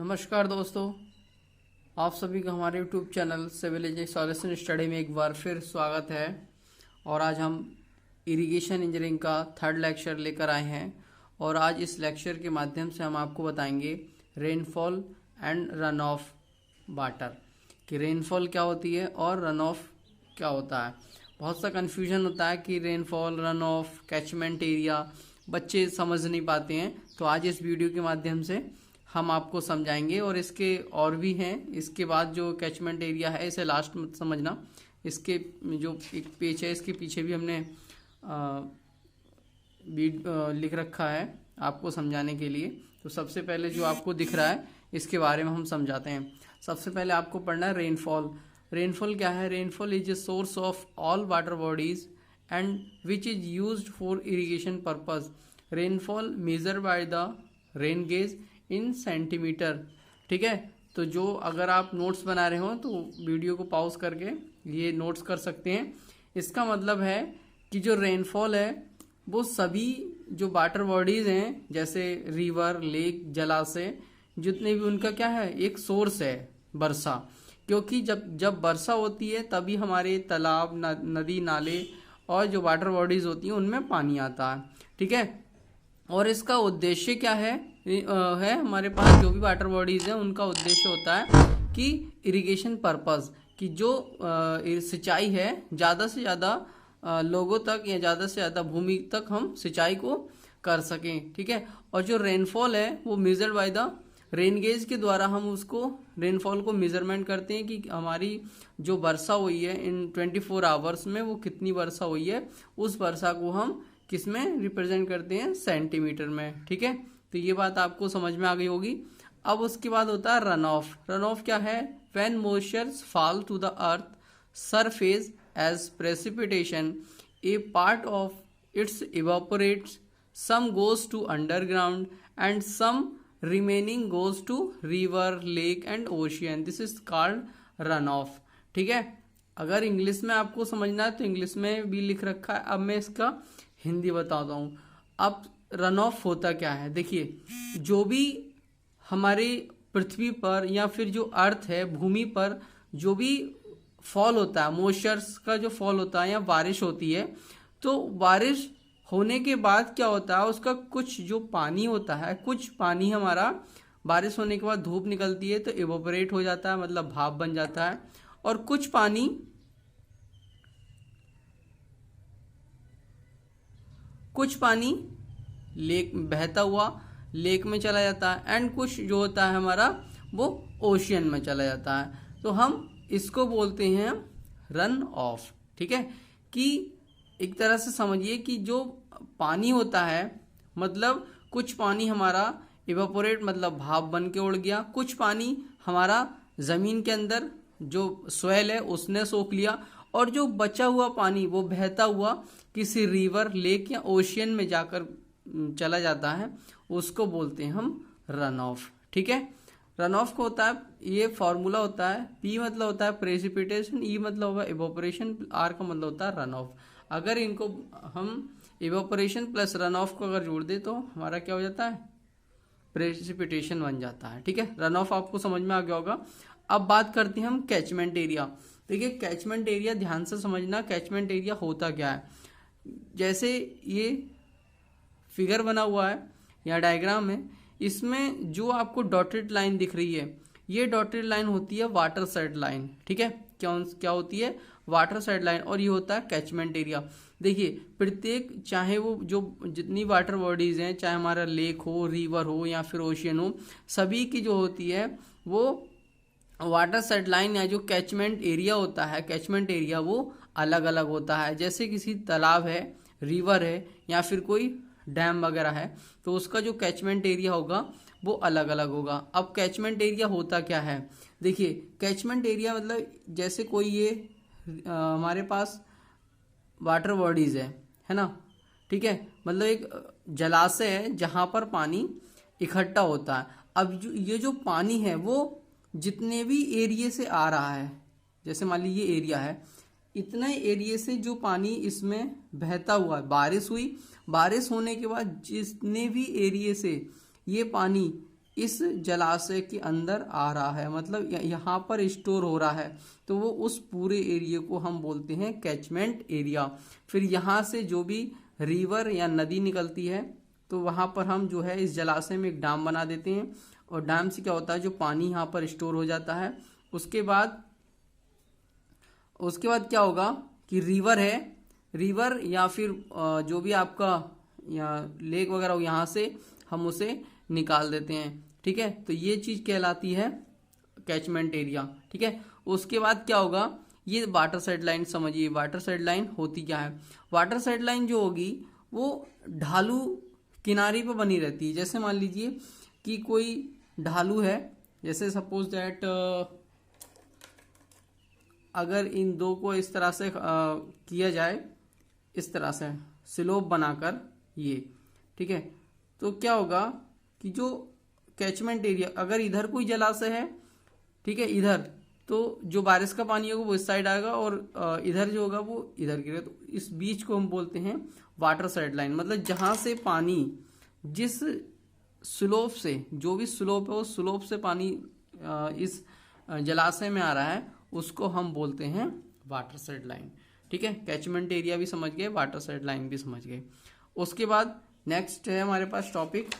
नमस्कार दोस्तों, आप सभी का हमारे YouTube channel civil engineering solution study में एक बार फिर स्वागत है। और आज हम इरिगेशन इंजीनियरिंग का थर्ड लेक्चर लेकर आए हैं और आज इस लेक्चर के माध्यम से हम आपको बताएंगे rainfall and run of water कि रेनफॉल क्या होती है और रन ऑफ क्या होता है। बहुत सा कन्फ्यूजन होता है कि rainfall, run of, catchment area बच्चे समझ नहीं पाते हैं, तो आज इस वीडियो के माध्यम से हम आपको समझाएंगे। और इसके और भी हैं, इसके बाद जो कैचमेंट एरिया है इसे लास्ट मत समझना, इसके जो एक पेज है इसके पीछे भी हमने लिख रखा है आपको समझाने के लिए। तो सबसे पहले जो आपको दिख रहा है इसके बारे में हम समझाते हैं। सबसे पहले आपको पढ़ना है रेनफॉल। रेनफॉल क्या है? Rainfall is a source of all water bodies and which is used for irrigation purpose. Rainfall measure by the rain gauge in centimetre. ठीक है, तो जो अगर आप नोट्स बना रहे हो तो वीडियो को पॉज करके ये नोट्स कर सकते हैं। इसका मतलब है कि जो रेनफॉल है वो सभी जो वाटर बॉडीज हैं जैसे रिवर, लेक, जलाशय, जितने भी उनका क्या है एक सोर्स है वर्षा। क्योंकि जब वर्षा होती है तभी हमारे तालाब, नदी, नाले और जो वाटर बॉडीज होती हैं उनमें पानी आता है। ठीक है, और इसका उद्देश्य क्या है हमारे पास जो भी वाटर बॉडीज हैं उनका उद्देश्य होता है कि इरिगेशन पर्पस, कि जो सिंचाई है ज़्यादा से ज़्यादा लोगों तक या ज़्यादा से ज़्यादा भूमि तक हम सिंचाई को कर सकें। ठीक है, और जो रेनफॉल है वो measured by the rain gauge के द्वारा हम उसको रेनफॉल को मेजरमेंट करते हैं कि हमारी जो वर्षा हुई है इन 24 आवर्स में वो कितनी वर्षा हुई है। उस वर्षा को हम किस में रिप्रेजेंट करते हैं? सेंटीमीटर में। ठीक है, तो ये बात आपको समझ में आ गई होगी। अब उसके बाद होता है रन ऑफ। रन ऑफ क्या है? When moistures fall to the earth surface as precipitation, a part of its evaporates, some goes to underground and some remaining goes to river, lake and ocean. This is called run off. ठीक है, अगर English में आपको समझना है तो English में भी लिख रखा है। अब मैं इसका हिंदी बताता हूँ। अब रन ऑफ होता क्या है? देखिए, जो भी हमारे पृथ्वी पर या फिर जो अर्थ है भूमि पर जो भी फॉल होता है, मॉइस्चर्स का जो फॉल होता है या बारिश होती है, तो बारिश होने के बाद क्या होता है उसका कुछ जो पानी होता है, कुछ पानी हमारा बारिश होने के बाद धूप निकलती है तो इवोपरेट हो जाता है, मतलब भाप बन जाता है। और कुछ पानी लेक बहता हुआ लेक में चला जाता है एंड कुछ जो होता है हमारा वो ओशियन में चला जाता है। तो हम इसको बोलते हैं रन ऑफ। ठीक है, कि एक तरह से समझिए कि जो पानी होता है मतलब कुछ पानी हमारा इवापोरेट मतलब भाप बन के उड़ गया, कुछ पानी हमारा ज़मीन के अंदर जो सोयल है उसने सोख लिया, और जो बचा हुआ पानी वो बहता हुआ किसी रिवर, लेक या ओशियन में जाकर चला जाता है, उसको बोलते हैं हम रन ऑफ। ठीक है, रन ऑफ को होता है, ये फॉर्मूला होता है, पी मतलब होता है प्रेसिपिटेशन, ई मतलब होगा इवोपरेशन, आर का मतलब होता है रन ऑफ। अगर इनको हम इवोपरेशन प्लस रन ऑफ को अगर जोड़ दे तो हमारा क्या हो जाता है? प्रेसिपिटेशन बन जाता है। ठीक है, रन ऑफ आपको समझ में आ गया होगा। अब बात करते हैं हम कैचमेंट एरिया। देखिए, कैचमेंट एरिया ध्यान से समझना, कैचमेंट एरिया होता क्या है। जैसे ये फिगर बना हुआ है या डायग्राम है, इसमें जो आपको डॉटेड लाइन दिख रही है ये डॉटेड लाइन होती है वाटर साइड लाइन। ठीक है, क्या होती है? Water side line. और ये होता है कैचमेंट एरिया। देखिए, प्रत्येक चाहे वो जो जितनी वाटर बॉडीज हैं, चाहे हमारा लेक हो, रिवर हो या फिर ओशियन हो, सभी की जो होती है वो वाटर साइड लाइन या जो कैचमेंट एरिया होता है, कैचमेंट एरिया वो अलग अलग होता है। जैसे किसी तालाब है, रिवर है या फिर कोई डैम वगैरह है तो उसका जो कैचमेंट एरिया होगा वो अलग अलग होगा। अब कैचमेंट एरिया होता क्या है? देखिए, कैचमेंट एरिया मतलब जैसे कोई ये हमारे पास वाटर बॉडीज है ना। ठीक है, मतलब एक जलाशय है जहाँ पर पानी इकट्ठा होता है। अब ये जो पानी है वो जितने भी एरिया से आ रहा है, जैसे मान लीजिए ये एरिया है, इतना एरिया से जो पानी इसमें बहता हुआ, बारिश हुई, बारिश होने के बाद जितने भी एरिया से ये पानी इस जलाशय के अंदर आ रहा है, मतलब यहाँ पर स्टोर हो रहा है, तो वो उस पूरे एरिया को हम बोलते हैं कैचमेंट एरिया। फिर यहाँ से जो भी रिवर या नदी निकलती है तो वहाँ पर हम जो है इस जलाशय में एक डैम बना देते हैं, और डैम से क्या होता है, जो पानी यहाँ पर स्टोर हो जाता है। उसके बाद क्या होगा कि रिवर है, रिवर या फिर जो भी आपका या लेक वगैरह हो, यहाँ से हम उसे निकाल देते हैं। ठीक है, तो ये चीज़ कहलाती है कैचमेंट एरिया। ठीक है, उसके बाद क्या होगा, ये वाटर साइड लाइन समझिए। वाटर साइड लाइन होती क्या है, वाटर साइड लाइन जो होगी वो ढालू किनारे पे बनी रहती है। जैसे मान लीजिए कि कोई ढालू है, जैसे सपोज दैट अगर इन दो को इस तरह से किया जाए, इस तरह से स्लोप बनाकर ये, ठीक है, तो क्या होगा कि जो कैचमेंट एरिया, अगर इधर कोई जलाशय है, ठीक है, इधर, तो जो बारिश का पानी होगा वो इस साइड आएगा और इधर जो होगा वो इधर गिरेगा, तो इस बीच को हम बोलते हैं वाटर साइड लाइन। मतलब जहां से पानी जिस स्लोप से, जो भी स्लोप है उस स्लोप से पानी इस जलाशय में आ रहा है उसको हम बोलते हैं वाटर साइड लाइन। ठीक है, कैचमेंट एरिया भी समझ गए, वाटर साइड लाइन भी समझ गए। उसके बाद नेक्स्ट है हमारे पास टॉपिक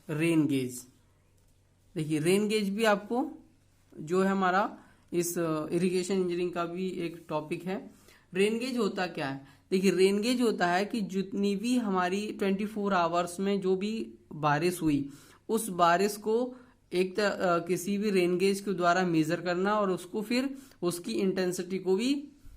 रेन गेज। देखिए रेन गेज भी आपको जो है हमारा इस इरिगेशन इंजीनियरिंग का भी एक टॉपिक है। रेन गेज होता क्या है, देखिए रेन गेज होता है कि जितनी भी हमारी 24 आवर्स में जो भी बारिश हुई उस बारिश को एक किसी भी रेन गेज के द्वारा मेजर करना और उसको फिर उसकी इंटेंसिटी को भी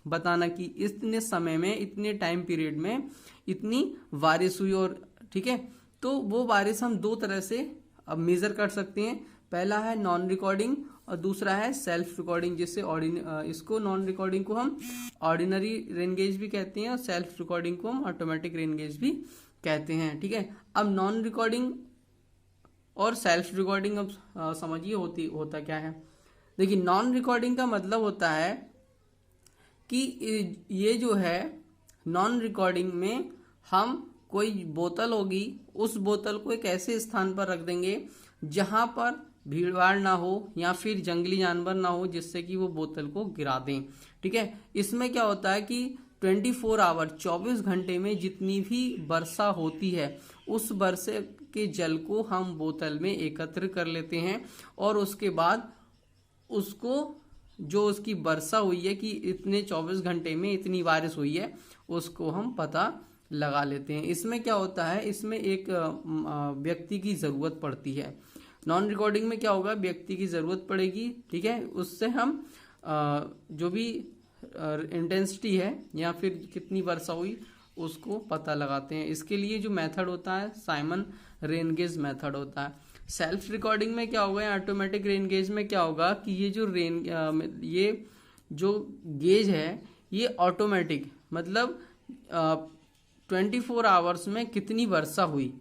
बताना कि इतने समय में, इतने टाइम पीरियड में इतनी बारिश हुई। और ठीक है, तो वो बारिश हम दो तरह से अब मेजर कर सकते हैं। पहला है नॉन रिकॉर्डिंग और दूसरा है सेल्फ रिकॉर्डिंग, जिससे इसको नॉन रिकॉर्डिंग को हम ऑर्डिनरी रेन गेज भी कहते हैं और सेल्फ रिकॉर्डिंग को हम ऑटोमेटिक रेन गेज भी कहते हैं। ठीक है, अब नॉन रिकॉर्डिंग और सेल्फ रिकॉर्डिंग अब समझिए होता क्या है। देखिए नॉन रिकॉर्डिंग का मतलब होता है कि ये जो है नॉन रिकॉर्डिंग में हम कोई बोतल होगी, उस बोतल को एक ऐसे स्थान पर रख देंगे जहां पर भीड़ भाड़ ना हो या फिर जंगली जानवर ना हो जिससे कि वो बोतल को गिरा दें। ठीक है, इसमें क्या होता है कि 24 आवर 24 घंटे में जितनी भी वर्षा होती है उस वर्षा के जल को हम बोतल में एकत्र कर लेते हैं और उसके बाद उसको जो उसकी वर्षा हुई है कि इतने 24 घंटे में इतनी बारिश हुई है उसको हम पता लगा लेते हैं। इसमें क्या होता है, इसमें एक व्यक्ति की जरूरत पड़ती है। नॉन रिकॉर्डिंग में क्या होगा, व्यक्ति की जरूरत पड़ेगी। ठीक है, उससे हम जो भी इंटेंसिटी है या फिर कितनी वर्षा हुई उसको पता लगाते हैं। इसके लिए जो मेथड होता है साइमन रेन गेज मेथड होता है। सेल्फ रिकॉर्डिंग में क्या होगा, ऑटोमेटिक रेन गेज में क्या होगा कि ये जो गेज है ये ऑटोमेटिक, मतलब 24 आवर्स में कितनी वर्षा हुई,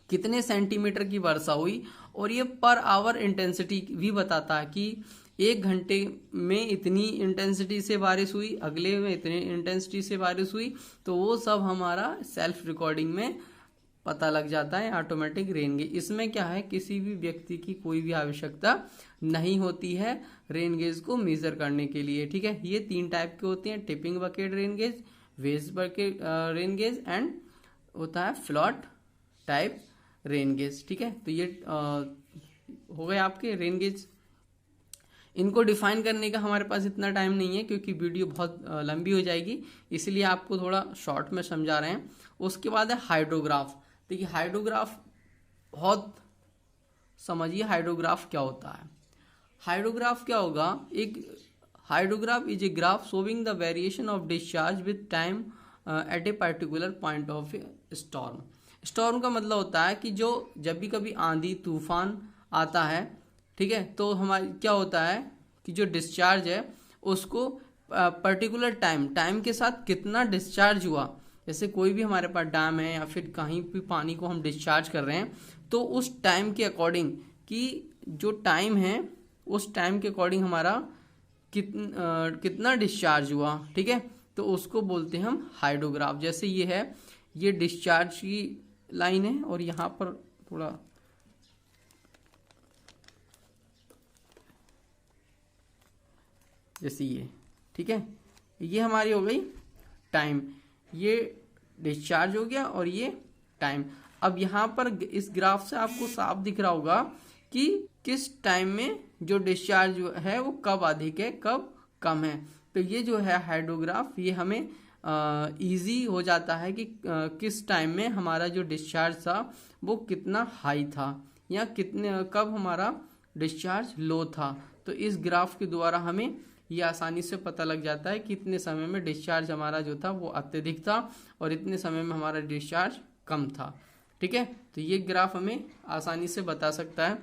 कितने सेंटीमीटर की वर्षा हुई, और ये पर आवर इंटेंसिटी भी बताता है कि 1 घंटे में इतनी इंटेंसिटी से बारिश हुई, अगले में इतनी इंटेंसिटी से बारिश हुई, तो वो सब हमारा सेल्फ रिकॉर्डिंग में पता लग जाता है ऑटोमेटिक रेन गेज। इसमें क्या है, किसी भी व्यक्ति की कोई भी आवश्यकता नहीं होती है रेन गेज को मेजर करने के लिए। ठीक है, ये 3 टाइप के होते हैं, टिपिंग बकेट रेन गेज, वेज बकेट रेन गेज एंड होता है फ्लॉट टाइप रेन गेज। ठीक है, तो ये हो गए आपके रेन गेज। इनको डिफाइन करने का हमारे पास इतना टाइम नहीं है क्योंकि वीडियो बहुत लंबी हो जाएगी, इसलिए आपको थोड़ा शॉर्ट में समझा रहे हैं। उसके बाद है हाइड्रोग्राफ। देखिए हाइड्रोग्राफ बहुत समझिए, हाइड्रोग्राफ क्या होता है। हाइड्रोग्राफ क्या होगा, एक hydrograph is a graph showing the variation of discharge with time at a particular point of storm. Storm का मतलब होता है कि जो जब भी कभी आंधी तूफान आता है, ठीक है, तो हमारे क्या होता है कि जो डिस्चार्ज है उसको पर्टिकुलर टाइम के साथ कितना डिस्चार्ज हुआ, जैसे कोई भी हमारे पास डैम है या फिर कहीं भी पानी को हम डिस्चार्ज कर रहे हैं तो उस टाइम के अकॉर्डिंग कि जो टाइम है उस टाइम के अकॉर्डिंग हमारा कितना डिस्चार्ज हुआ। ठीक है, तो उसको बोलते हैं हम हाइड्रोग्राफ। जैसे ये है, ये डिस्चार्ज की लाइन है और यहाँ पर थोड़ा जैसे ये, ठीक है, ये हमारी हो गई टाइम, ये डिस्चार्ज हो गया और ये टाइम। अब यहाँ पर इस ग्राफ से आपको साफ दिख रहा होगा कि किस टाइम में जो डिस्चार्ज है वो कब अधिक है कब कम है। तो ये जो है हाइड्रोग्राफ, ये हमें इजी हो जाता है कि किस टाइम में हमारा जो डिस्चार्ज था वो कितना हाई था या कितने कब हमारा डिस्चार्ज लो था। तो इस ग्राफ के द्वारा हमें ये आसानी से पता लग जाता है कि इतने समय में डिस्चार्ज हमारा जो था वो अत्यधिक था और इतने समय में हमारा डिस्चार्ज कम था। ठीक है, तो ये ग्राफ हमें आसानी से बता सकता है।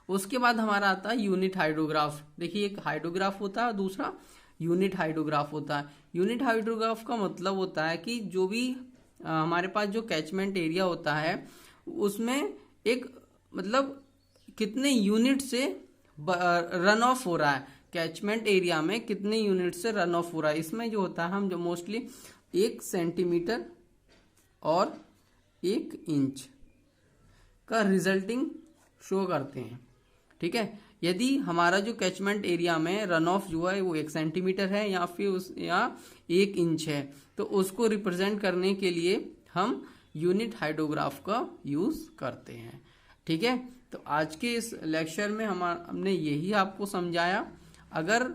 उसके बाद हमारा आता है यूनिट हाइड्रोग्राफ। देखिए, एक हाइड्रोग्राफ होता है, दूसरा यूनिट हाइड्रोग्राफ होता है। यूनिट हाइड्रोग्राफ का मतलब होता है कि जो भी हमारे पास जो कैचमेंट एरिया होता है उसमें एक मतलब कितने यूनिट से रन ऑफ हो रहा है, कैचमेंट एरिया में कितने यूनिट से रन ऑफ हो रहा है। इसमें जो होता है हम जो मोस्टली 1 सेंटीमीटर और 1 इंच का रिजल्टिंग शो करते हैं। ठीक है, यदि हमारा जो कैचमेंट एरिया में रन ऑफ जो है वो 1 सेंटीमीटर है या फिर या 1 इंच है, तो उसको रिप्रेजेंट करने के लिए हम यूनिट हाइड्रोग्राफ का यूज करते हैं। ठीक है, तो आज के इस लेक्चर में हमने यही आपको समझाया। अगर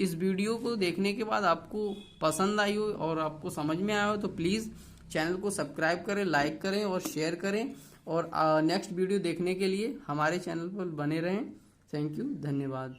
इस वीडियो को देखने के बाद आपको पसंद आई हो और आपको समझ में आया हो तो प्लीज़ चैनल को सब्सक्राइब करें, लाइक करें और शेयर करें और नेक्स्ट वीडियो देखने के लिए हमारे चैनल पर बने रहें। थैंक यू, धन्यवाद।